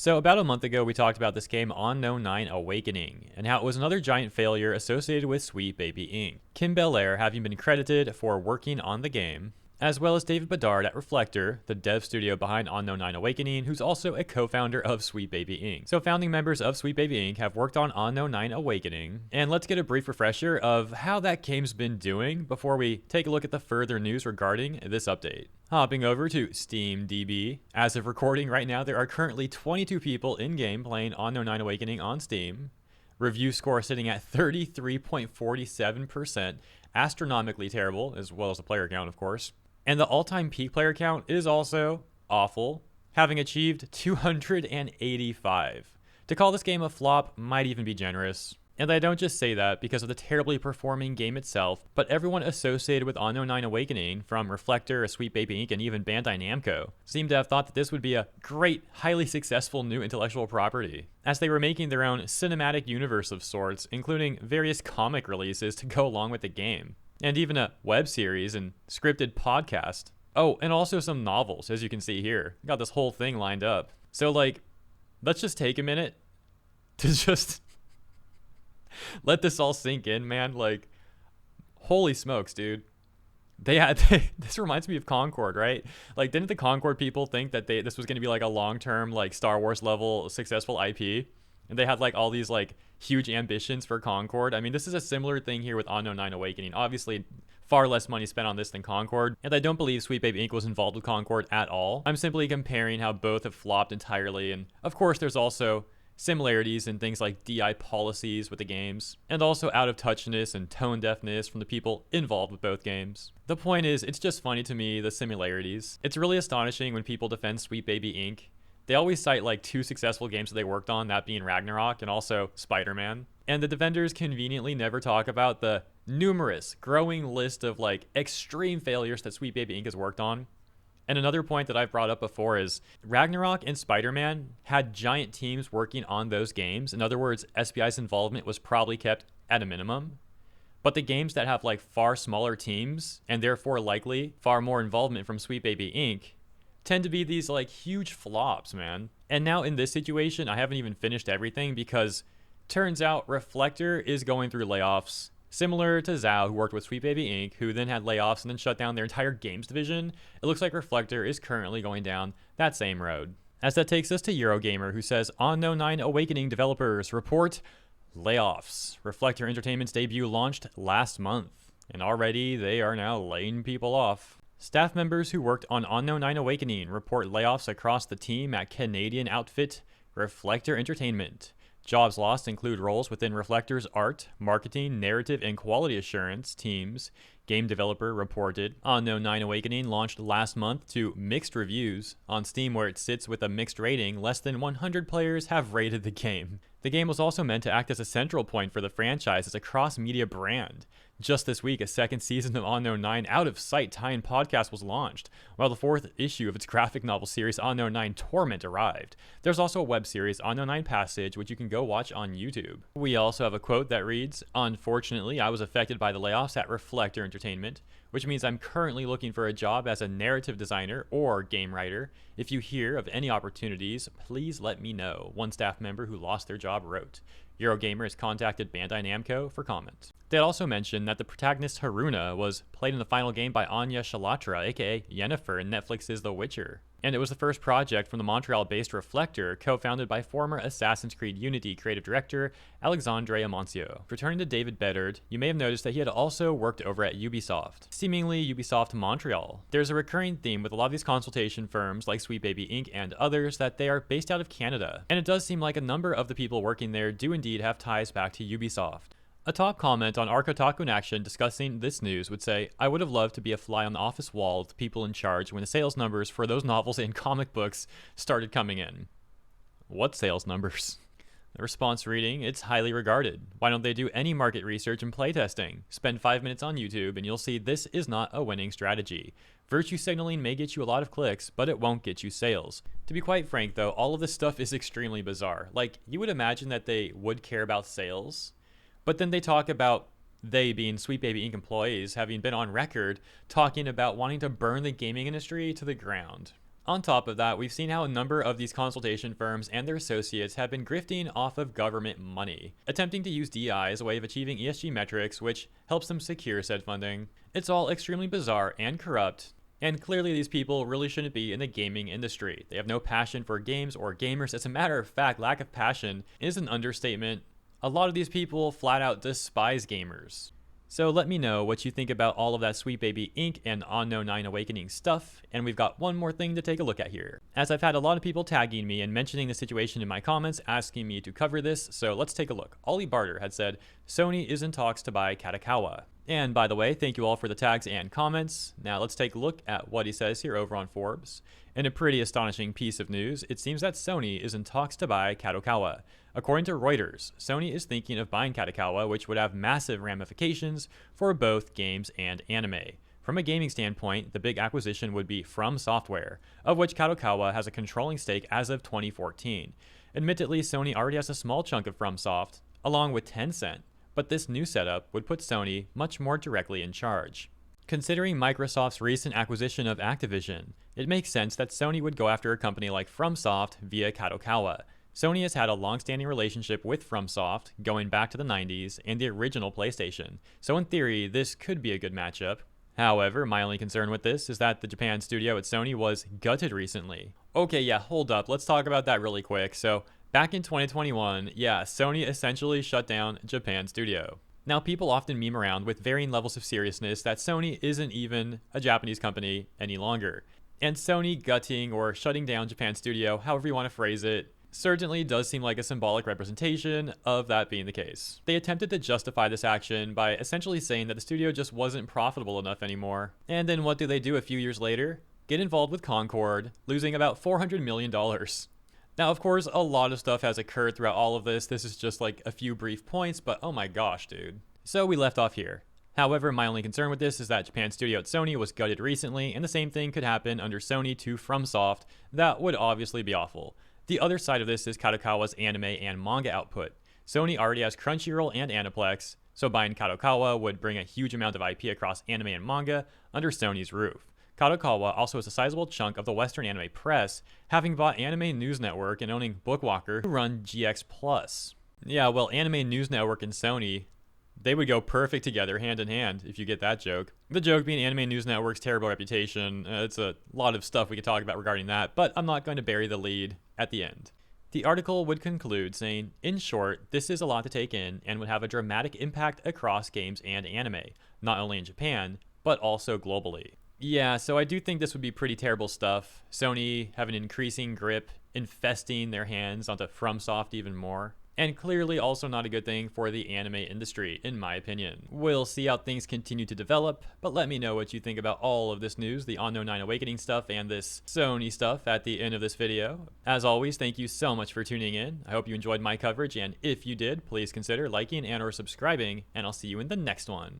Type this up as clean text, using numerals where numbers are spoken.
So about a month ago, we talked about this game Unknown 9 Awakening, and how it was another giant failure associated with Sweet Baby Inc. Kim Belair having been credited for working on the game, as well as David Bedard at Reflector, the dev studio behind Unknown 9 Awakening, who's also a co-founder of Sweet Baby Inc. So founding members of Sweet Baby Inc. have worked on Unknown 9 Awakening, and let's get a brief refresher of how that game's been doing before we take a look at the further news regarding this update. Hopping over to SteamDB, as of recording right now, there are currently 22 people in-game playing Unknown 9 Awakening on Steam. Review score sitting at 33.47%, astronomically terrible, as well as the player count, of course. And the all-time peak player count is also awful, having achieved 285. To call this game a flop might even be generous. And I don't just say that because of the terribly performing game itself, but everyone associated with Unknown 9 Awakening, from Reflector, Sweet Baby Inc., and even Bandai Namco, seemed to have thought that this would be a great, highly successful new intellectual property, as they were making their own cinematic universe of sorts, including various comic releases to go along with the game, and even a web series and scripted podcast. Oh, and also some novels, as you can see here. Got this whole thing lined up. So, let's just take a minute to just let this all sink in, man. Holy smokes, dude. This reminds me of Concord, right? Didn't the Concord people think that this was going to be a long-term, Star Wars level successful IP? And they had all these huge ambitions for Concord. I mean, this is a similar thing here with Unknown 9 Awakening. Obviously, far less money spent on this than Concord, and I don't believe Sweet Baby Inc. was involved with Concord at all. I'm simply comparing how both have flopped entirely, and of course there's also similarities in things like DI policies with the games, and also out of touchness and tone deafness from the people involved with both games. The point is, it's just funny to me, the similarities. It's really astonishing when people defend Sweet Baby Inc. They always cite two successful games that they worked on, that being Ragnarok and also Spider-Man. And the defenders conveniently never talk about the numerous, growing list of extreme failures that Sweet Baby Inc. has worked on. And another point that I've brought up before is Ragnarok and Spider-Man had giant teams working on those games. In other words, SBI's involvement was probably kept at a minimum. But the games that have far smaller teams, and therefore likely far more involvement from Sweet Baby Inc., tend to be these huge flops, man. And now in this situation, I haven't even finished everything because turns out Reflector is going through layoffs, similar to Zao, who worked with Sweet Baby Inc., who then had layoffs and then shut down their entire games division. It looks like Reflector is currently going down that same road. As that takes us to Eurogamer, who says Unknown 9 Awakening developers report layoffs. Reflector Entertainment's debut launched last month, and already they are now laying people off. Staff members who worked on Unknown 9 Awakening report layoffs across the team at Canadian outfit Reflector Entertainment. Jobs lost include roles within Reflector's art, marketing, narrative, and quality assurance teams. Game developer reported Unknown 9 Awakening launched last month to mixed reviews. On Steam, where it sits with a mixed rating, less than 100 players have rated the game. The game was also meant to act as a central point for the franchise as a cross-media brand. Just this week, a second season of Unknown 9 Out of Sight tie-in podcast was launched, while the fourth issue of its graphic novel series Unknown 9 Torment arrived. There's also a web series, Unknown 9 Passage, which you can go watch on YouTube. We also have a quote that reads, "Unfortunately, I was affected by the layoffs at Reflector Entertainment, which means I'm currently looking for a job as a narrative designer or game writer. If you hear of any opportunities, please let me know," one staff member who lost their job wrote. Eurogamer has contacted Bandai Namco for comment. They also mentioned that the protagonist Haruna was played in the final game by Anya Shalatra, aka Yennefer in Netflix's The Witcher. And it was the first project from the Montreal-based Reflector, co-founded by former Assassin's Creed Unity creative director Alexandre Amancio. Returning to David Bedard, you may have noticed that he had also worked over at Ubisoft, seemingly Ubisoft Montreal. There's a recurring theme with a lot of these consultation firms like Sweet Baby Inc. and others that they are based out of Canada, and it does seem like a number of the people working there do indeed have ties back to Ubisoft. A top comment on Arkotaku in Action discussing this news would say, "I would have loved to be a fly on the office wall of the people in charge when the sales numbers for those novels and comic books started coming in." What sales numbers? The response reading, "It's highly regarded. Why don't they do any market research and playtesting? Spend 5 minutes on YouTube and you'll see this is not a winning strategy. Virtue signaling may get you a lot of clicks, but it won't get you sales." To be quite frank though, all of this stuff is extremely bizarre. You would imagine that they would care about sales, but then they talk about they being Sweet Baby Inc. employees having been on record talking about wanting to burn the gaming industry to the ground. On top of that, we've seen how a number of these consultation firms and their associates have been grifting off of government money, attempting to use DI as a way of achieving ESG metrics, which helps them secure said funding. It's all extremely bizarre and corrupt, and clearly these people really shouldn't be in the gaming industry. They have no passion for games or gamers. As a matter of fact, lack of passion is an understatement. A lot of these people flat out despise gamers. So let me know what you think about all of that Sweet Baby Inc. and Unknown 9 Awakening stuff, and we've got one more thing to take a look at here. As I've had a lot of people tagging me and mentioning the situation in my comments, asking me to cover this, so let's take a look. Ollie Barter had said, Sony is in talks to buy Kadokawa. And by the way, thank you all for the tags and comments. Now let's take a look at what he says here over on Forbes. In a pretty astonishing piece of news, it seems that Sony is in talks to buy Kadokawa. According to Reuters, Sony is thinking of buying Kadokawa, which would have massive ramifications for both games and anime. From a gaming standpoint, the big acquisition would be From Software, of which Kadokawa has a controlling stake as of 2014. Admittedly, Sony already has a small chunk of FromSoft, along with Tencent, but this new setup would put Sony much more directly in charge. Considering Microsoft's recent acquisition of Activision, it makes sense that Sony would go after a company like FromSoft via Kadokawa. Sony has had a long-standing relationship with FromSoft, going back to the 90s and the original PlayStation, so in theory, this could be a good matchup. However, my only concern with this is that the Japan studio at Sony was gutted recently. Okay, yeah, hold up, let's talk about that really quick. So, back in 2021, yeah, Sony essentially shut down Japan studio. Now, people often meme around with varying levels of seriousness that Sony isn't even a Japanese company any longer. And Sony gutting or shutting down Japan studio, however you want to phrase it, certainly does seem like a symbolic representation of that being the case. They attempted to justify this action by essentially saying that the studio just wasn't profitable enough anymore. And then what do they do a few years later? Get involved with Concord, losing about $400 million. Now, of course, a lot of stuff has occurred throughout all of this. This is just like a few brief points, but oh my gosh, dude. So we left off here. However, my only concern with this is that Japan studio at Sony was gutted recently, and the same thing could happen under Sony to FromSoft. That would obviously be awful. The other side of this is Kadokawa's anime and manga output. Sony already has Crunchyroll and Aniplex, so buying Kadokawa would bring a huge amount of IP across anime and manga under Sony's roof. Kadokawa also has a sizable chunk of the Western anime press, having bought Anime News Network and owning Bookwalker, who run GX+. Yeah, well, Anime News Network and Sony, they would go perfect together, hand in hand, if you get that joke. The joke being Anime News Network's terrible reputation. It's a lot of stuff we could talk about regarding that, but I'm not going to bury the lead at the end. The article would conclude saying, in short, this is a lot to take in and would have a dramatic impact across games and anime, not only in Japan, but also globally. Yeah, so I do think this would be pretty terrible stuff. Sony have an increasing grip, infesting their hands onto FromSoft even more. And clearly also not a good thing for the anime industry, in my opinion. We'll see how things continue to develop, but let me know what you think about all of this news, the Unknown 9 Awakening stuff and this Sony stuff at the end of this video. As always, thank you so much for tuning in. I hope you enjoyed my coverage, and if you did, please consider liking and or subscribing, and I'll see you in the next one.